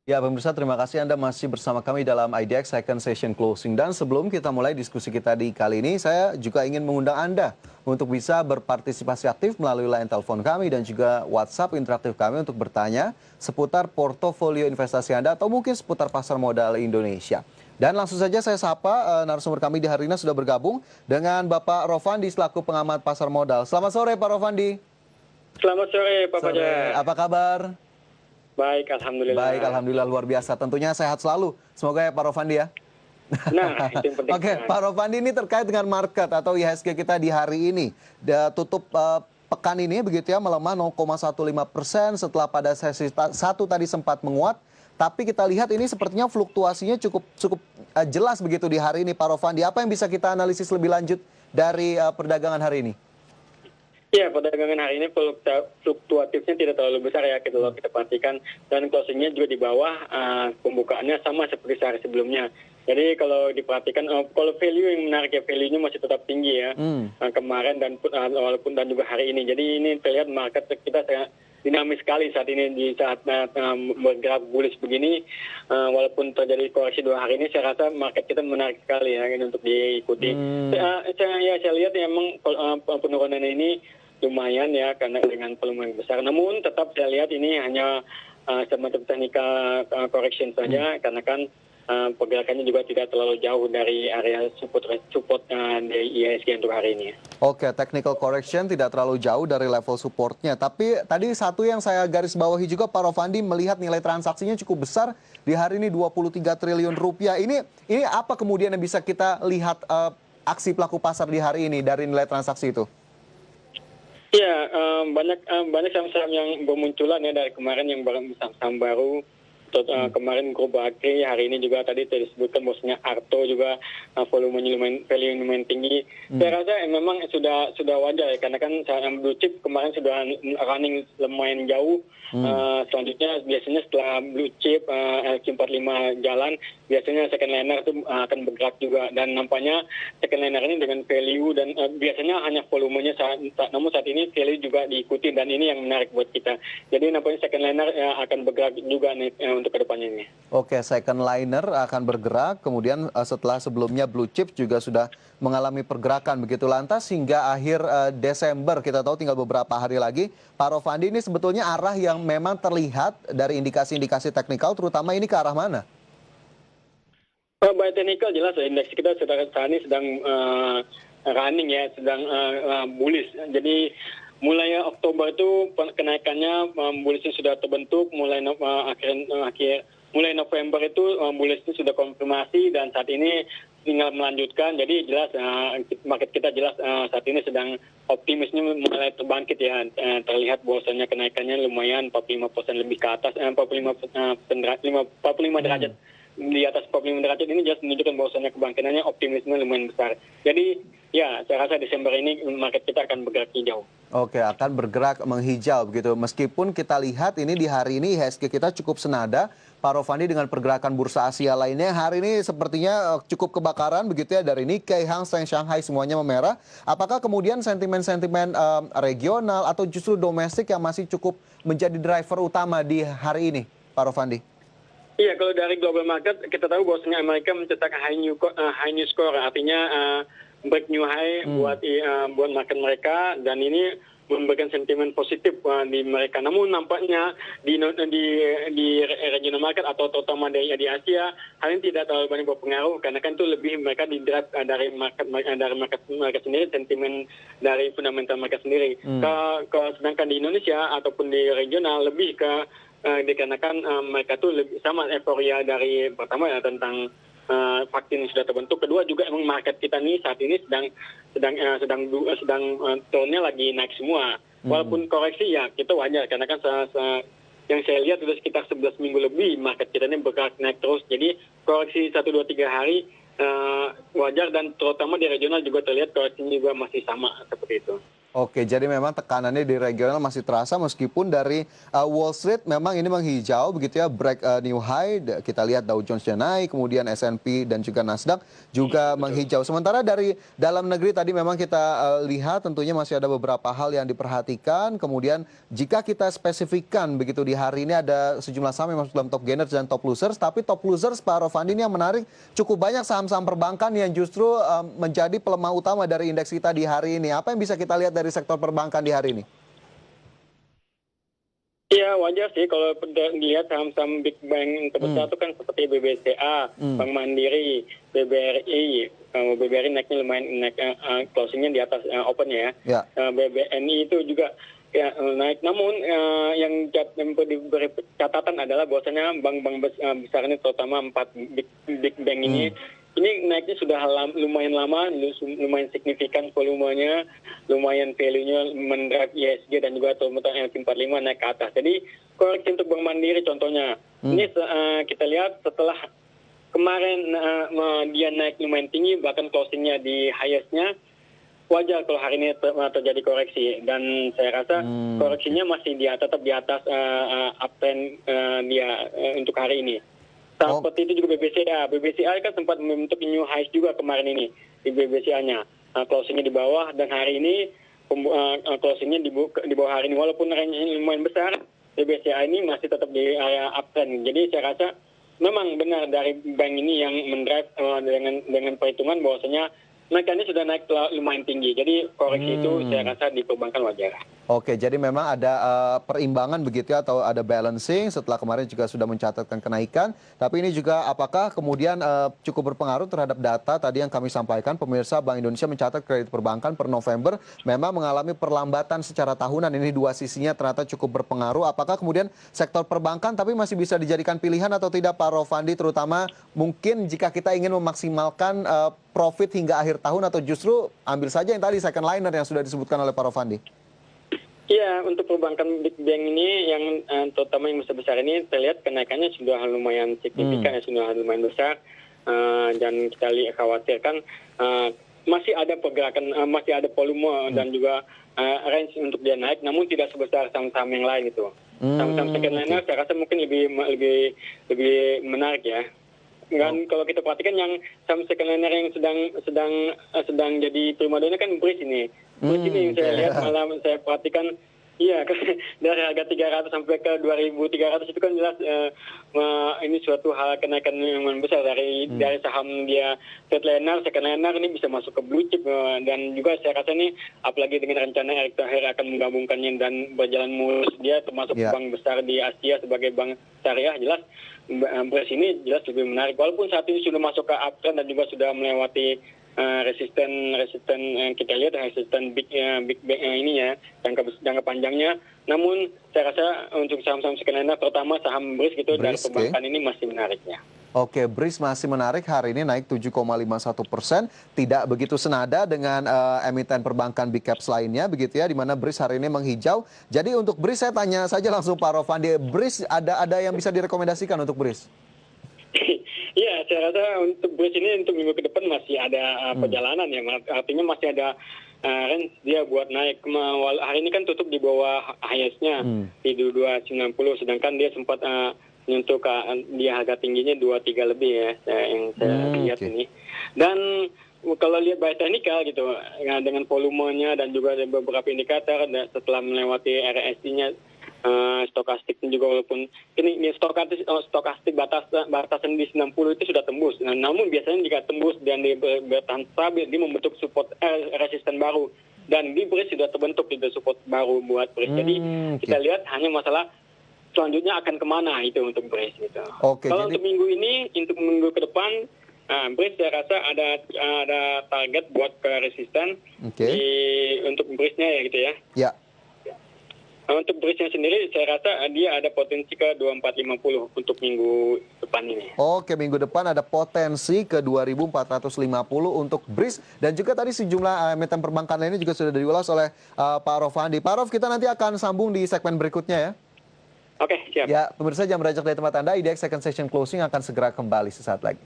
Ya, pemirsa, terima kasih Anda masih bersama kami dalam IDX Second Session Closing. Dan sebelum kita mulai diskusi kita di kali ini, saya juga ingin mengundang Anda untuk bisa berpartisipasi aktif melalui line telepon kami dan juga WhatsApp interaktif kami untuk bertanya seputar portofolio investasi Anda atau mungkin seputar pasar modal Indonesia. Dan langsung saja saya sapa narasumber kami di hari ini sudah bergabung dengan Bapak Rofandi selaku pengamat pasar modal. Selamat sore Pak Rofandi. Selamat sore Pak Fajar. Apa kabar? Baik, Alhamdulillah. Baik, Alhamdulillah luar biasa. Tentunya sehat selalu. Semoga ya Pak Rofandi ya. Nah, itu yang penting. Oke, Pak Rofandi, ini terkait dengan market atau IHSG kita di hari ini. Tutup pekan ini begitu ya, melemah 0,15% setelah pada sesi satu tadi sempat menguat. Tapi kita lihat ini sepertinya fluktuasinya cukup jelas begitu di hari ini Pak Rofandi. Apa yang bisa kita analisis lebih lanjut dari perdagangan hari ini? Ya, perdagangan hari ini fluktuatifnya tidak terlalu besar ya, gitu loh kita perhatikan. Dan closingnya juga di bawah, pembukaannya sama seperti sehari sebelumnya. Jadi kalau diperhatikan, kalau value yang menarik ya, value-nya masih tetap tinggi ya. Kemarin dan walaupun dan juga hari ini. Jadi ini terlihat market kita sangat dinamis sekali saat ini di saat bergerak bullish begini. Walaupun terjadi koreksi 2 hari ini, saya rasa market kita menarik sekali ya untuk diikuti. Saya lihat ya, memang penurunan ini lumayan ya karena dengan volume yang besar. Namun tetap saya lihat ini hanya semacam technical correction saja karena kan pergerakannya juga tidak terlalu jauh dari area support dari IHSG untuk hari ini. Oke, technical correction tidak terlalu jauh dari level supportnya. Tapi tadi satu yang saya garis bawahi juga Pak Rofandi melihat nilai transaksinya cukup besar di hari ini 23 triliun rupiah. Ini apa kemudian yang bisa kita lihat aksi pelaku pasar di hari ini dari nilai transaksi itu? Ya, banyak saham-saham yang bermunculan ya dari kemarin yang saham baru. Kemarin grup Bakri, hari ini juga tadi disebutkan bosnya Arto juga volumenya lumayan tinggi. Saya rasa memang sudah wajar ya, karena kan saham blue chip kemarin sudah running lumayan jauh. Selanjutnya biasanya setelah blue chip LQ45 jalan, biasanya second liner itu akan bergerak juga, dan nampaknya second liner ini dengan value dan biasanya hanya volumenya namun saat ini value juga diikuti, dan ini yang menarik buat kita. Jadi nampaknya second liner akan bergerak juga nih untuk kedepannya ini. Oke, second liner akan bergerak, kemudian setelah sebelumnya blue chip juga sudah mengalami pergerakan begitu, lantas hingga akhir Desember, kita tahu tinggal beberapa hari lagi. Pak Rofandi, ini sebetulnya arah yang memang terlihat dari indikasi-indikasi teknikal, terutama ini ke arah mana? By technical jelas indeks kita saat ini sedang running ya, sedang bullish. Jadi mulai Oktober itu kenaikannya bullishnya sudah terbentuk, mulai November itu bullishnya sudah konfirmasi, dan saat ini tinggal melanjutkan. Jadi jelas market kita jelas saat ini sedang optimisnya mulai terbangkit ya. Terlihat bahwasanya kenaikannya lumayan 45% lebih ke atas, 45 derajat. Di atas 45 derajat ini jelas menunjukkan bahwasanya kebangkitannya optimisme lumayan besar. Jadi ya, saya rasa Desember ini market kita akan bergerak hijau. Oke, akan bergerak menghijau begitu. Meskipun kita lihat ini di hari ini IHSG kita cukup senada, Pak Rofandi, dengan pergerakan bursa Asia lainnya. Hari ini sepertinya cukup kebakaran begitu ya, dari Nikkei, Hang Seng, Shanghai semuanya memerah. Apakah kemudian sentimen-sentimen regional atau justru domestik yang masih cukup menjadi driver utama di hari ini, Pak Rofandi? Iya, kalau dari global market kita tahu bahwasanya Amerika mencetak high new score, artinya break new high buat market mereka, dan ini memberikan sentimen positif di mereka. Namun nampaknya di regional market atau terutama di Asia, hal ini tidak terlalu banyak berpengaruh, karena kan itu lebih mereka didrive dari market sendiri, sentimen dari fundamental mereka sendiri. Sedangkan di Indonesia ataupun di regional lebih ke dikarenakan mereka tuh lebih sama euforia dari pertama ya tentang vaksin yang sudah terbentuk, kedua juga emang market kita nih saat ini sedang turnnya lagi naik semua. Walaupun koreksi ya kita wajar, karena kan yang saya lihat sudah sekitar 11 minggu lebih market kita ini bergerak naik terus. Jadi koreksi 1, 2, 3 hari wajar, dan terutama di regional juga terlihat koreksinya juga masih sama seperti itu. Oke, jadi memang tekanannya di regional masih terasa meskipun dari Wall Street memang ini menghijau begitu ya, break new high. Kita lihat Dow Jones-nya naik, kemudian S&P dan juga Nasdaq juga menghijau. Sementara dari dalam negeri tadi memang kita lihat tentunya masih ada beberapa hal yang diperhatikan. Kemudian jika kita spesifikkan begitu di hari ini ada sejumlah saham yang masuk dalam top gainers dan top losers, tapi top losers Pak Rofandi ini yang menarik cukup banyak saham-saham perbankan yang justru menjadi pelemah utama dari indeks kita di hari ini. Apa yang bisa kita lihat dari sektor perbankan di hari ini? Iya, wajar sih kalau dilihat saham-saham big bank terbesar itu kan seperti BBCA, Bank Mandiri, BBRI. BBRI naiknya lumayan, closingnya di atas open ya. BBNI itu juga ya, naik. Namun yang perlu diberi catatan adalah bahwasanya bank-bank besar ini, terutama 4 big bank ini naiknya sudah lumayan lama, lumayan signifikan volumenya, lumayan value-nya mendrive ISG dan juga terutama LQ45 naik ke atas. Jadi koreksi untuk Bank Mandiri contohnya, ini kita lihat setelah kemarin dia naik lumayan tinggi, bahkan closingnya di highest-nya, wajar kalau hari ini terjadi koreksi. Dan saya rasa koreksinya masih tetap di atas uptrend dia untuk hari ini. Seperti itu juga BBCA. BBCA kan sempat membentuk new highs juga kemarin ini di BBCA-nya. Closingnya di bawah dan hari ini closingnya di bawah hari ini. Walaupun range-nya lumayan besar, BBCA ini masih tetap di area uptrend. Jadi saya rasa memang benar dari bank ini yang mendrive dengan perhitungan bahwasanya naikannya sudah naik lumayan tinggi. Jadi koreksi itu saya rasa di perbankan wajar. Oke, jadi memang ada perimbangan begitu ya, atau ada balancing setelah kemarin juga sudah mencatatkan kenaikan. Tapi ini juga apakah kemudian cukup berpengaruh terhadap data tadi yang kami sampaikan, pemirsa, Bank Indonesia mencatat kredit perbankan per November memang mengalami perlambatan secara tahunan. Ini dua sisinya ternyata cukup berpengaruh. Apakah kemudian sektor perbankan tapi masih bisa dijadikan pilihan atau tidak Pak Rofandi, terutama mungkin jika kita ingin memaksimalkan profit hingga akhir tahun, atau justru ambil saja yang tadi second liner yang sudah disebutkan oleh Pak Rofandi? Iya, untuk perbankan big bank ini yang terutama yang besar-besar ini terlihat kenaikannya sudah lumayan signifikan, sudah lumayan besar, dan kita khawatirkan masih ada pergerakan, masih ada volume dan juga range untuk dia naik, namun tidak sebesar saham-saham yang lain itu. Saham-saham second liner saya rasa mungkin lebih menarik ya. Dan kalau kita perhatikan yang saham second liner yang sedang jadi primadona kan BRIS ini. BRIS ini yang saya lihat malah saya perhatikan, iya dari harga 300 sampai ke 2.300 itu kan jelas ini suatu hal kenaikan yang besar dari saham dia third liner, second liner ini bisa masuk ke blue chip, dan juga saya rasa ini apalagi dengan rencana Erick Thohir akan menggabungkannya dan berjalan mulus, dia termasuk bank besar di Asia sebagai bank syariah, jelas BRIS ini jelas lebih menarik. Walaupun saat ini sudah masuk ke uptrend dan juga sudah melewati resisten kita lihat resisten big bank ini ya, jangka panjangnya. Namun saya rasa untuk saham-saham second liner terutama saham BRIS gitu dari perbankan ini masih menarik ya. Oke, BRIS masih menarik, hari ini naik 7,51%, tidak begitu senada dengan emiten perbankan big caps lainnya begitu ya, di mana BRIS hari ini menghijau. Jadi untuk BRIS saya tanya saja langsung Pak Rofandi, BRIS ada yang bisa direkomendasikan untuk BRIS? Iya, saya rasa untuk BRIS ini untuk minggu ke depan masih ada perjalanan ya, artinya masih ada range dia buat naik. Hari ini kan tutup di bawah highest-nya di 290, sedangkan dia sempat nyentuh di harga tingginya 23 lebih ya, yang saya lihat ini. Dan kalau lihat by technical gitu, dengan volumenya dan juga beberapa indikator setelah melewati RSI-nya, stokastik juga, walaupun ini stokastik batasan di 90 itu sudah tembus. Namun biasanya jika tembus dan bertahan stabil, dia membentuk support resisten baru. Dan di BRIS sudah terbentuk itu support baru buat BRIS. Jadi kita lihat hanya masalah selanjutnya akan kemana itu untuk BRIS gitu. Kalau untuk minggu ini, untuk minggu ke depan, BRIS saya rasa ada target buat ke resisten untuk BRIS-nya ya gitu ya. Ya. Untuk BRIS-nya sendiri saya rasa dia ada potensi ke 2450 untuk minggu depan ini. Oke, minggu depan ada potensi ke 2450 untuk BRIS, dan juga tadi sejumlah emiten perbankan lainnya juga sudah diulas oleh Pak Rofandi. Pak Rof, kita nanti akan sambung di segmen berikutnya ya. Oke, siap. Ya, pemirsa, jangan beranjak dari tempat Anda. IDX Second Session Closing akan segera kembali sesaat lagi.